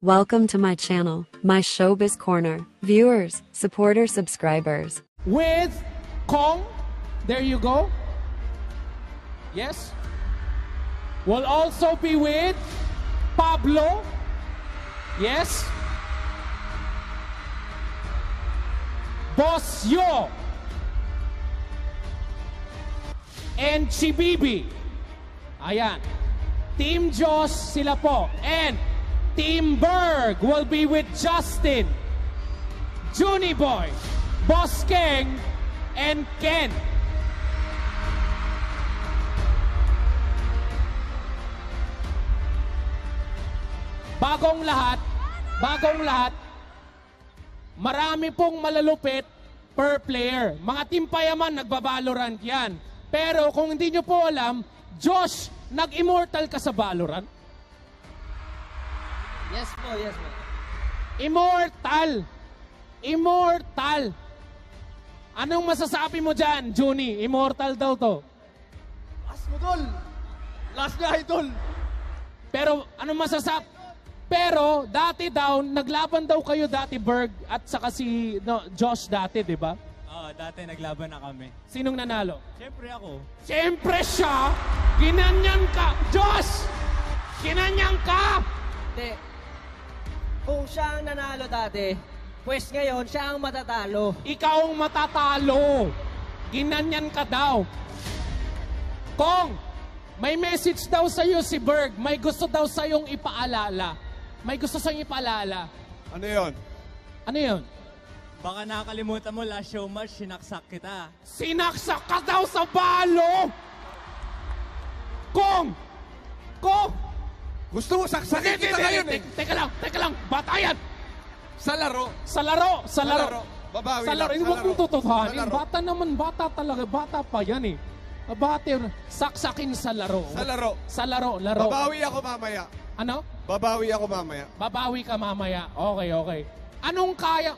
Welcome to my channel, my Showbiz Corner. Viewers, supporters, subscribers. With Kong, there you go. Yes. Will also be with Pablo. Yes. Boss Yo. And Chibibi. Ayan. Team Josh sila po. And Team Berg will be with Justin, Junie Boy, Boss Keng, and Ken. Bagong lahat, marami pong malalupit per player. Mga Team Payaman, nagba-Valorant yan. Pero kung hindi nyo po alam, Josh, nag-immortal ka sa Valorant? Yes po, yes po. Immortal! Immortal! Anong masasabi mo dyan, Junie? Immortal daw to. Last mo, tol. Last na, idol. Pero, anong masasabi? Pero, dati daw, naglaban daw kayo dati, Berg, at saka si Josh dati, di ba? Oo, dati naglaban na kami. Sinong nanalo? Siyempre ako. Siyempre siya! Ginanyan ka! Josh! Ginanyan ka! Hindi. Kung siya ang nanalo dati, pues ngayon, siya ang matatalo. Ikaw ang matatalo. Ginanyan ka daw. Kong, may message daw sa'yo si Berg. May gusto daw sa'yong ipaalala. May gusto sa'yong ipaalala. Ano yun? Ano yun? Baka nakakalimutan mo, last show match, sinaksak kita. Sinaksak ka daw sa balo! Kong! Kong! Gusto mo saksakin kita ngayon eh. Teka lang. Batayan! Sa laro. Sa laro. Babawi sa laro. lang. Huwag mong tutuhanin. Sa laro. Bata naman, bata talaga. Bata pa yan eh. Saksakin sa laro. Sa laro. Sa laro. Babawi ako mamaya. Ano? Babawi ako mamaya. Babawi ka mamaya. Okay. Anong kaya...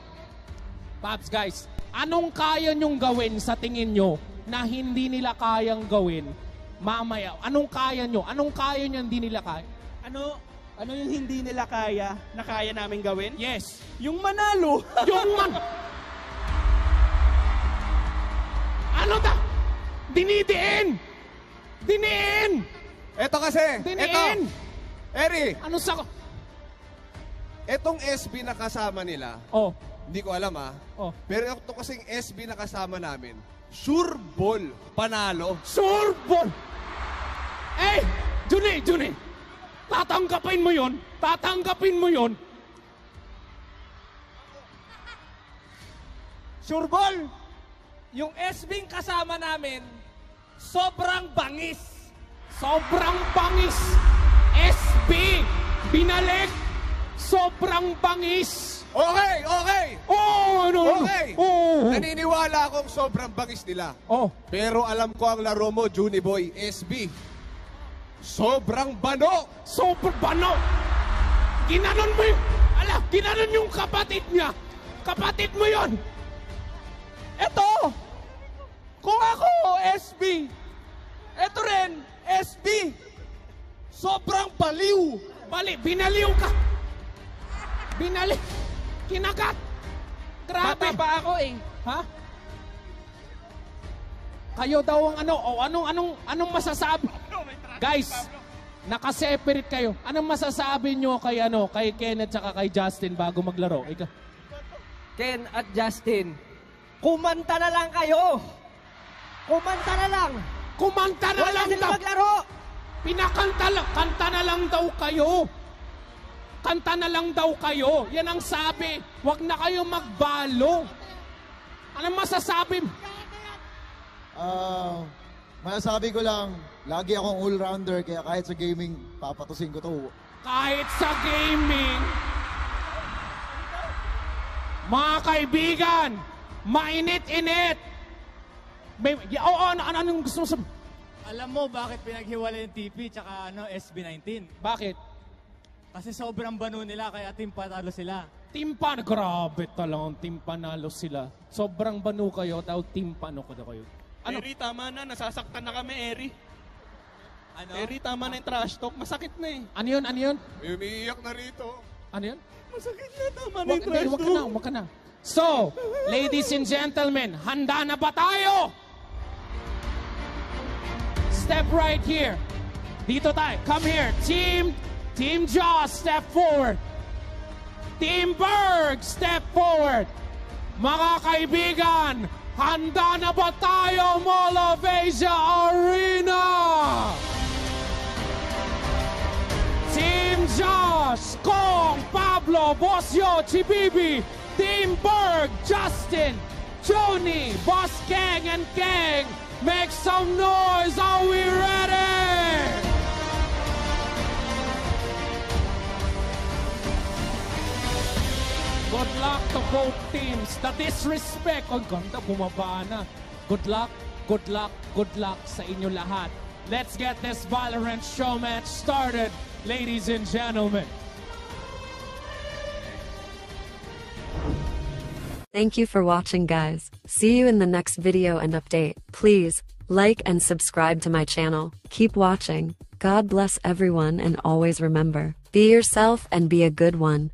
Paps, guys. Anong kaya nyong gawin sa tingin nyo na hindi nila kayang gawin mamaya? Anong kaya nyo? Anong kaya nyo hindi nila kaya? Ano yung hindi nila kaya na kaya namin gawin? Yes. Yung manalo. Ano da? Dinidiin! Eto kasi. Diniin! Eri, Ano sa... etong SB na kasama nila, Oh. hindi ko alam Oh. pero ito kasing SB na kasama namin, sure ball, panalo. Sorbon! Eh! Junie! Tatanggapin mo yun. Sureball, yung SB kasama namin, sobrang bangis. Sobrang bangis! SB! Binalik! Sobrang bangis! Okay! Oh, Okay! Oh! Naniniwala akong sobrang bangis nila. Oh! Pero alam ko ang laro mo, Junie Boy, SB. Sobrang bano! Super bano! Ginanon mo yung... ginanon yung kapatid niya! Kapatid mo yon! Eto, kung ako, SB, eto rin, SB, sobrang baliw. Binaliw ka! Kinagat! Grabe! Bata pa ako eh. Ha? Kayo daw ang anong masasabi? Guys, naka-separate kayo. Anong masasabi nyo kay Ken at saka kay Justin bago maglaro? Ken at Justin, kumanta na lang kayo. Kumanta na lang. Kumanta na Wala lang sila daw. maglaro. Kanta na lang daw kayo. Kanta na lang daw kayo. Yan ang sabi. Huwag na kayo magbalo. Anong masasabi? Masasabi ko lang, lagi akong all-rounder, kaya kahit sa gaming, papatusin ko to. Kahit sa gaming, mga kaibigan, mainit-init. Anong gusto mo sabihin? Alam mo bakit pinaghiwalay yung TP tsaka SB19? Bakit? Kasi sobrang bano nila kaya team patalo sila. Timpan, grabe talagang timpanalo sila. Sobrang banu kayo, daw timpano ko daw kayo. Ano? Eri, tama na. Nasasaktan na kami, Eri. Ano? Eri, tama na yung trash talk. Masakit na eh. Ano yun? May umiiyak na rito. Ano yan? Masakit na naman Wag, hindi, wag ka na. So, ladies and gentlemen, handa na ba tayo? Step right here. Dito tayo. Come here. Team Jaws, step forward. Team Berg, step forward. Mga kaibigan, handa na ba tayo, Mall of Asia Arena? Team Josh, Kong, Pablo, Bosyo, Chibibi. Team Berg, Justin, Joni, Boss Kang, and Kang. Make some noise. Are we ready? Good luck to both teams. The disrespect. Ang ganda, bumaba na. Good luck, good luck, good luck sa inyo lahat. Let's get this Valorant show match started, ladies and gentlemen. Thank you for watching, guys. See you in the next video and update. Please like and subscribe to my channel. Keep watching. God bless everyone, and always remember, be yourself and be a good one.